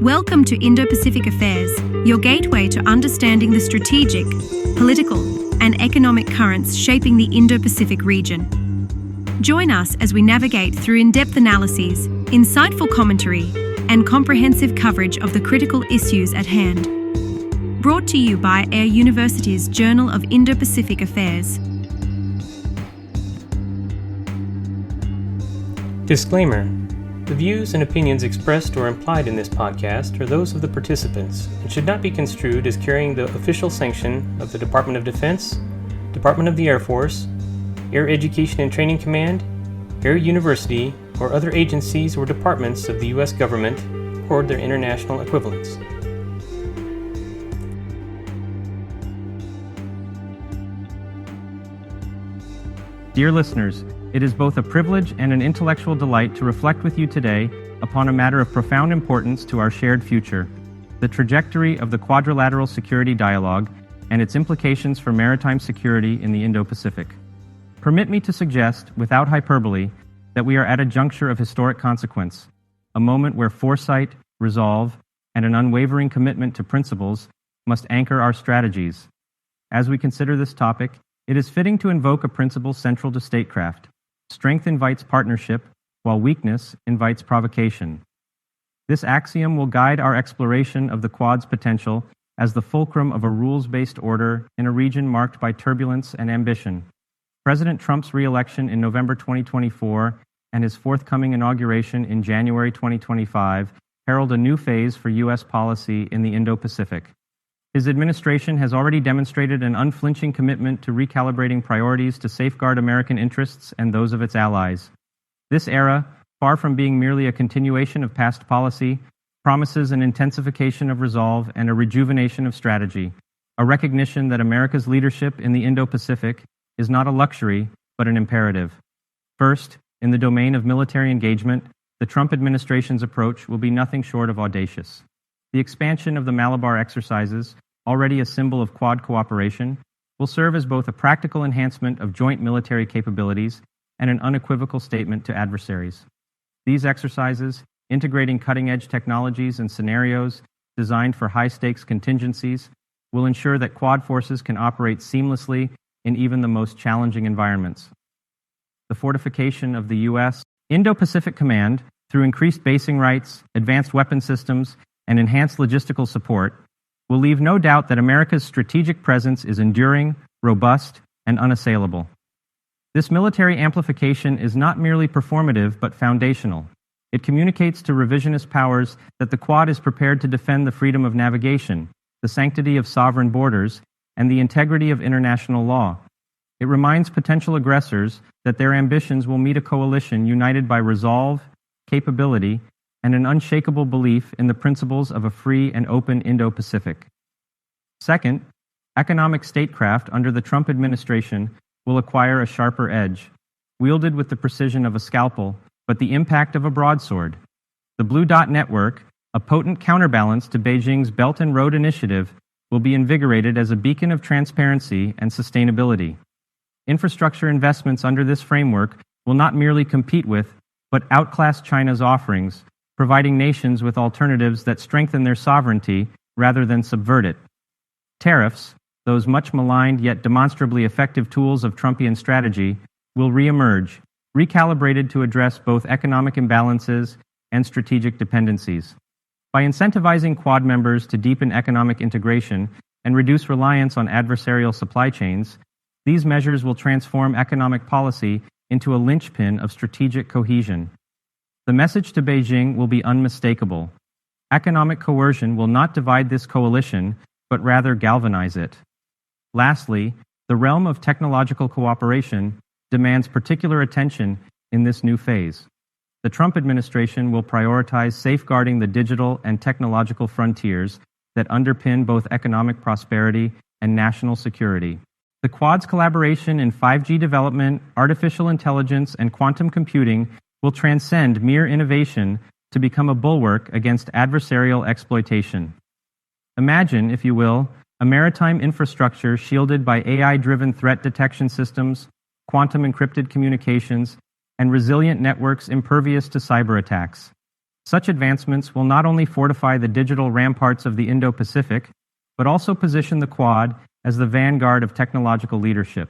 Welcome to Indo-Pacific Affairs, your gateway to understanding the strategic, political, and economic currents shaping the Indo-Pacific region. Join us as we navigate through in-depth analyses, insightful commentary, and comprehensive coverage of the critical issues at hand. Brought to you by Air University's Journal of Indo-Pacific Affairs. Disclaimer. The views and opinions expressed or implied in this podcast are those of the participants and should not be construed as carrying the official sanction of the Department of Defense, Department of the Air Force, Air Education and Training Command, Air University, or other agencies or departments of the U.S. government or their international equivalents. Dear listeners, it is both a privilege and an intellectual delight to reflect with you today upon a matter of profound importance to our shared future, the trajectory of the quadrilateral security dialogue and its implications for maritime security in the Indo-Pacific. Permit me to suggest, without hyperbole, that we are at a juncture of historic consequence, a moment where foresight, resolve, and an unwavering commitment to principles must anchor our strategies. As we consider this topic, it is fitting to invoke a principle central to statecraft. Strength invites partnership, while weakness invites provocation. This axiom will guide our exploration of the Quad's potential as the fulcrum of a rules-based order in a region marked by turbulence and ambition. President Trump's re-election in November 2024 and his forthcoming inauguration in January 2025 herald a new phase for U.S. policy in the Indo-Pacific. His administration has already demonstrated an unflinching commitment to recalibrating priorities to safeguard American interests and those of its allies. This era, far from being merely a continuation of past policy, promises an intensification of resolve and a rejuvenation of strategy, a recognition that America's leadership in the Indo-Pacific is not a luxury, but an imperative. First, in the domain of military engagement, the Trump administration's approach will be nothing short of audacious. The expansion of the Malabar exercises, already a symbol of Quad cooperation, will serve as both a practical enhancement of joint military capabilities and an unequivocal statement to adversaries. These exercises, integrating cutting-edge technologies and scenarios designed for high-stakes contingencies, will ensure that Quad forces can operate seamlessly in even the most challenging environments. The fortification of the U.S. Indo-Pacific Command, through increased basing rights, advanced weapon systems, and enhanced logistical support, will leave no doubt that America's strategic presence is enduring, robust, and unassailable. This military amplification is not merely performative but foundational. It communicates to revisionist powers that the Quad is prepared to defend the freedom of navigation, the sanctity of sovereign borders, and the integrity of international law. It reminds potential aggressors that their ambitions will meet a coalition united by resolve, capability, and an unshakable belief in the principles of a free and open Indo-Pacific. Second, economic statecraft under the Trump administration will acquire a sharper edge, wielded with the precision of a scalpel, but the impact of a broadsword. The Blue Dot Network, a potent counterbalance to Beijing's Belt and Road Initiative, will be invigorated as a beacon of transparency and sustainability. Infrastructure investments under this framework will not merely compete with, but outclass China's offerings, providing nations with alternatives that strengthen their sovereignty rather than subvert it. Tariffs, those much maligned yet demonstrably effective tools of Trumpian strategy, will reemerge, recalibrated to address both economic imbalances and strategic dependencies. By incentivizing Quad members to deepen economic integration and reduce reliance on adversarial supply chains, these measures will transform economic policy into a linchpin of strategic cohesion. The message to Beijing will be unmistakable. Economic coercion will not divide this coalition, but rather galvanize it. Lastly, the realm of technological cooperation demands particular attention in this new phase. The Trump administration will prioritize safeguarding the digital and technological frontiers that underpin both economic prosperity and national security. The Quad's collaboration in 5G development, artificial intelligence, and quantum computing will transcend mere innovation to become a bulwark against adversarial exploitation. Imagine, if you will, a maritime infrastructure shielded by AI-driven threat detection systems, quantum encrypted communications, and resilient networks impervious to cyber attacks. Such advancements will not only fortify the digital ramparts of the Indo-Pacific, but also position the Quad as the vanguard of technological leadership.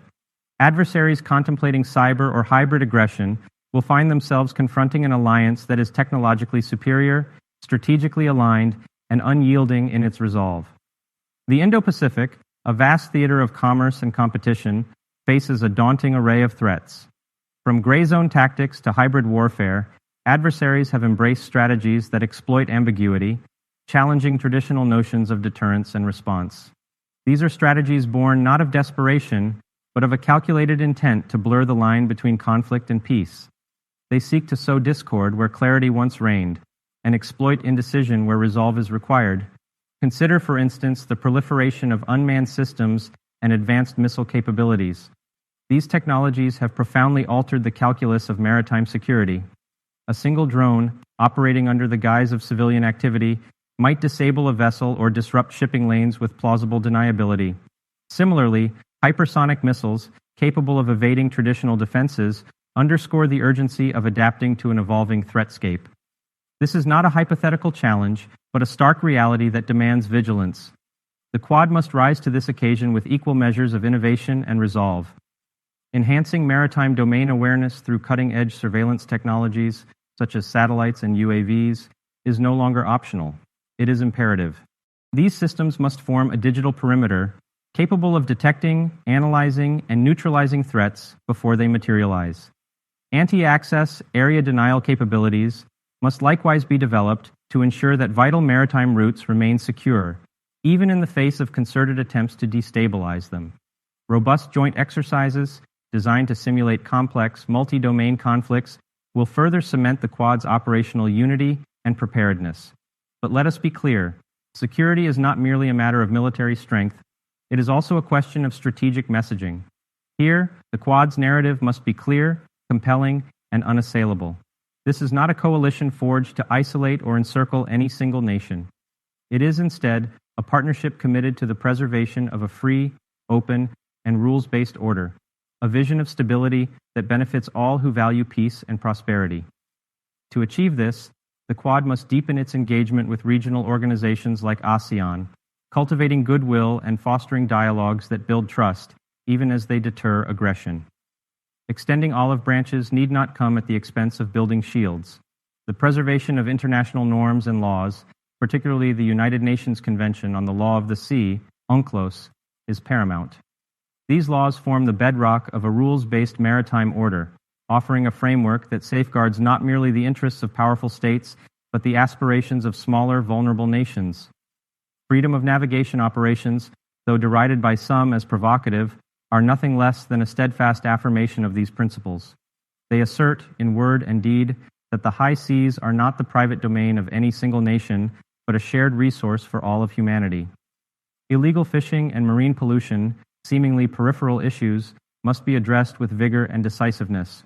Adversaries contemplating cyber or hybrid aggression will find themselves confronting an alliance that is technologically superior, strategically aligned, and unyielding in its resolve. The Indo-Pacific, a vast theater of commerce and competition, faces a daunting array of threats. From gray zone tactics to hybrid warfare, adversaries have embraced strategies that exploit ambiguity, challenging traditional notions of deterrence and response. These are strategies born not of desperation, but of a calculated intent to blur the line between conflict and peace. They seek to sow discord where clarity once reigned, and exploit indecision where resolve is required. Consider, for instance, the proliferation of unmanned systems and advanced missile capabilities. These technologies have profoundly altered the calculus of maritime security. A single drone, operating under the guise of civilian activity, might disable a vessel or disrupt shipping lanes with plausible deniability. Similarly, hypersonic missiles, capable of evading traditional defenses, underscore the urgency of adapting to an evolving threatscape. This is not a hypothetical challenge, but a stark reality that demands vigilance. The Quad must rise to this occasion with equal measures of innovation and resolve. Enhancing maritime domain awareness through cutting-edge surveillance technologies, such as satellites and UAVs, is no longer optional. It is imperative. These systems must form a digital perimeter capable of detecting, analyzing, and neutralizing threats before they materialize. Anti-access area denial capabilities must likewise be developed to ensure that vital maritime routes remain secure, even in the face of concerted attempts to destabilize them. Robust joint exercises, designed to simulate complex, multi-domain conflicts, will further cement the Quad's operational unity and preparedness. But let us be clear, security is not merely a matter of military strength, it is also a question of strategic messaging. Here, the Quad's narrative must be clear, compelling, and unassailable. This is not a coalition forged to isolate or encircle any single nation. It is instead a partnership committed to the preservation of a free, open, and rules-based order, a vision of stability that benefits all who value peace and prosperity. To achieve this, the Quad must deepen its engagement with regional organizations like ASEAN, cultivating goodwill and fostering dialogues that build trust, even as they deter aggression. Extending olive branches need not come at the expense of building shields. The preservation of international norms and laws, particularly the United Nations Convention on the Law of the Sea, UNCLOS, is paramount. These laws form the bedrock of a rules-based maritime order, offering a framework that safeguards not merely the interests of powerful states, but the aspirations of smaller, vulnerable nations. Freedom of navigation operations, though derided by some as provocative, are nothing less than a steadfast affirmation of these principles. They assert, in word and deed, that the high seas are not the private domain of any single nation, but a shared resource for all of humanity. Illegal fishing and marine pollution, seemingly peripheral issues, must be addressed with vigor and decisiveness.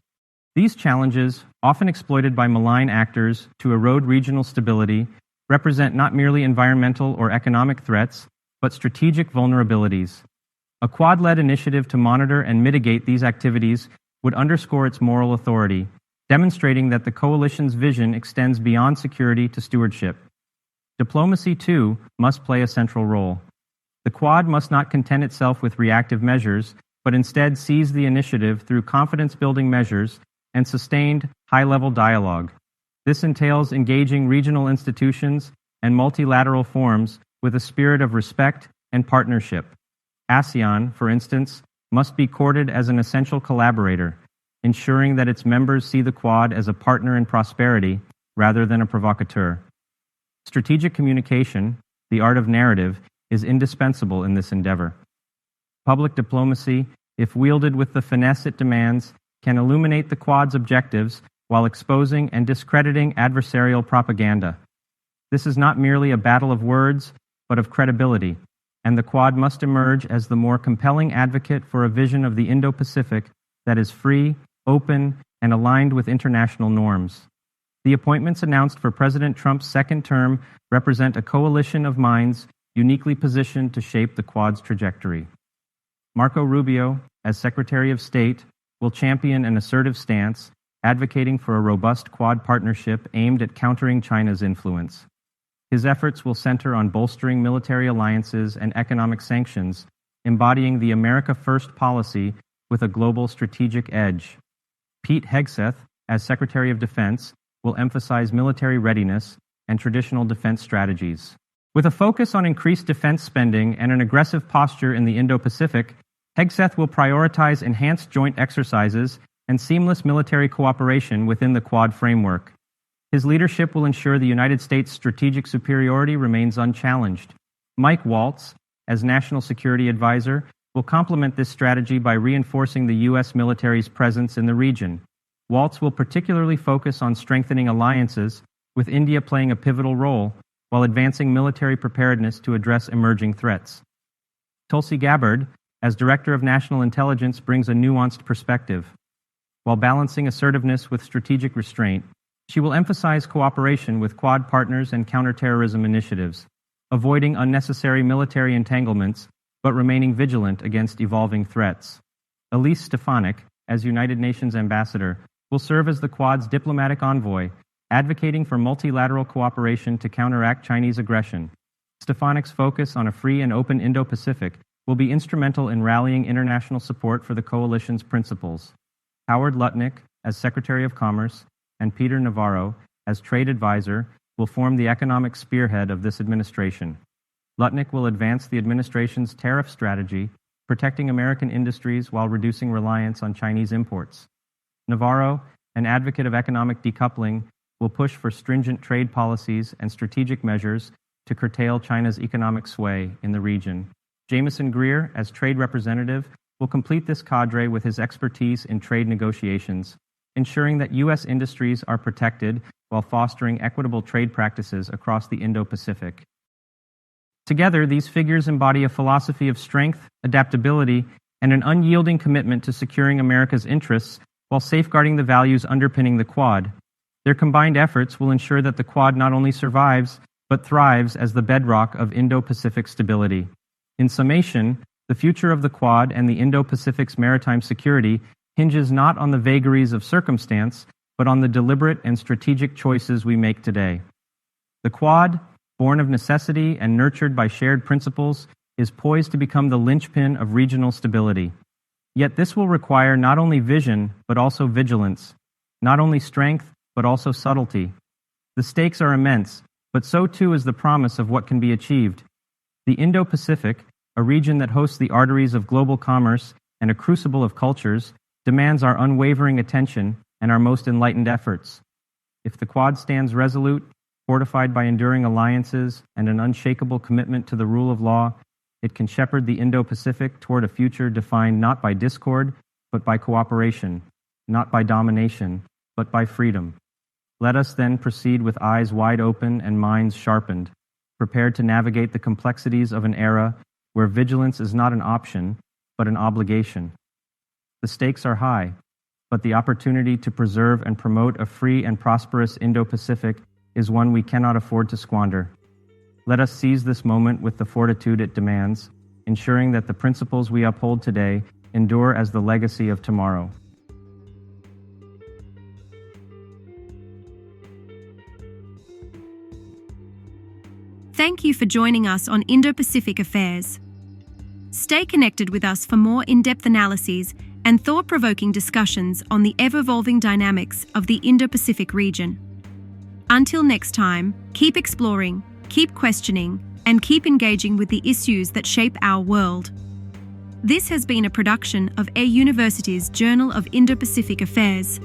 These challenges, often exploited by malign actors to erode regional stability, represent not merely environmental or economic threats, but strategic vulnerabilities. A Quad-led initiative to monitor and mitigate these activities would underscore its moral authority, demonstrating that the coalition's vision extends beyond security to stewardship. Diplomacy, too, must play a central role. The Quad must not content itself with reactive measures, but instead seize the initiative through confidence-building measures and sustained, high-level dialogue. This entails engaging regional institutions and multilateral forums with a spirit of respect and partnership. ASEAN, for instance, must be courted as an essential collaborator, ensuring that its members see the Quad as a partner in prosperity rather than a provocateur. Strategic communication, the art of narrative, is indispensable in this endeavor. Public diplomacy, if wielded with the finesse it demands, can illuminate the Quad's objectives while exposing and discrediting adversarial propaganda. This is not merely a battle of words, but of credibility, and the Quad must emerge as the more compelling advocate for a vision of the Indo-Pacific that is free, open, and aligned with international norms. The appointments announced for President Trump's second term represent a coalition of minds uniquely positioned to shape the Quad's trajectory. Marco Rubio, as Secretary of State, will champion an assertive stance, advocating for a robust Quad partnership aimed at countering China's influence. His efforts will center on bolstering military alliances and economic sanctions, embodying the America First policy with a global strategic edge. Pete Hegseth, as Secretary of Defense, will emphasize military readiness and traditional defense strategies. With a focus on increased defense spending and an aggressive posture in the Indo-Pacific, Hegseth will prioritize enhanced joint exercises and seamless military cooperation within the Quad framework. His leadership will ensure the United States' strategic superiority remains unchallenged. Mike Waltz, as National Security Advisor, will complement this strategy by reinforcing the U.S. military's presence in the region. Waltz will particularly focus on strengthening alliances, with India playing a pivotal role, while advancing military preparedness to address emerging threats. Tulsi Gabbard, as Director of National Intelligence, brings a nuanced perspective. While balancing assertiveness with strategic restraint, she will emphasize cooperation with Quad partners and counterterrorism initiatives, avoiding unnecessary military entanglements but remaining vigilant against evolving threats. Elise Stefanik, as United Nations Ambassador, will serve as the Quad's diplomatic envoy, advocating for multilateral cooperation to counteract Chinese aggression. Stefanik's focus on a free and open Indo-Pacific will be instrumental in rallying international support for the coalition's principles. Howard Lutnick, as Secretary of Commerce, and Peter Navarro, as Trade Advisor, will form the economic spearhead of this administration. Lutnick will advance the administration's tariff strategy, protecting American industries while reducing reliance on Chinese imports. Navarro, an advocate of economic decoupling, will push for stringent trade policies and strategic measures to curtail China's economic sway in the region. Jameson Greer, as Trade Representative, will complete this cadre with his expertise in trade negotiations, ensuring that U.S. industries are protected while fostering equitable trade practices across the Indo-Pacific. Together, these figures embody a philosophy of strength, adaptability, and an unyielding commitment to securing America's interests while safeguarding the values underpinning the Quad. Their combined efforts will ensure that the Quad not only survives, but thrives as the bedrock of Indo-Pacific stability. In summation, the future of the Quad and the Indo-Pacific's maritime security hinges not on the vagaries of circumstance, but on the deliberate and strategic choices we make today. The Quad, born of necessity and nurtured by shared principles, is poised to become the linchpin of regional stability. Yet this will require not only vision, but also vigilance, not only strength, but also subtlety. The stakes are immense, but so too is the promise of what can be achieved. The Indo-Pacific, a region that hosts the arteries of global commerce and a crucible of cultures, demands our unwavering attention and our most enlightened efforts. If the Quad stands resolute, fortified by enduring alliances and an unshakable commitment to the rule of law, it can shepherd the Indo-Pacific toward a future defined not by discord, but by cooperation, not by domination, but by freedom. Let us then proceed with eyes wide open and minds sharpened, prepared to navigate the complexities of an era where vigilance is not an option, but an obligation. The stakes are high, but the opportunity to preserve and promote a free and prosperous Indo-Pacific is one we cannot afford to squander. Let us seize this moment with the fortitude it demands, ensuring that the principles we uphold today endure as the legacy of tomorrow. Thank you for joining us on Indo-Pacific Affairs. Stay connected with us for more in-depth analyses and thought-provoking discussions on the ever-evolving dynamics of the Indo-Pacific region. Until next time, keep exploring, keep questioning, and keep engaging with the issues that shape our world. This has been a production of Air University's Journal of Indo-Pacific Affairs.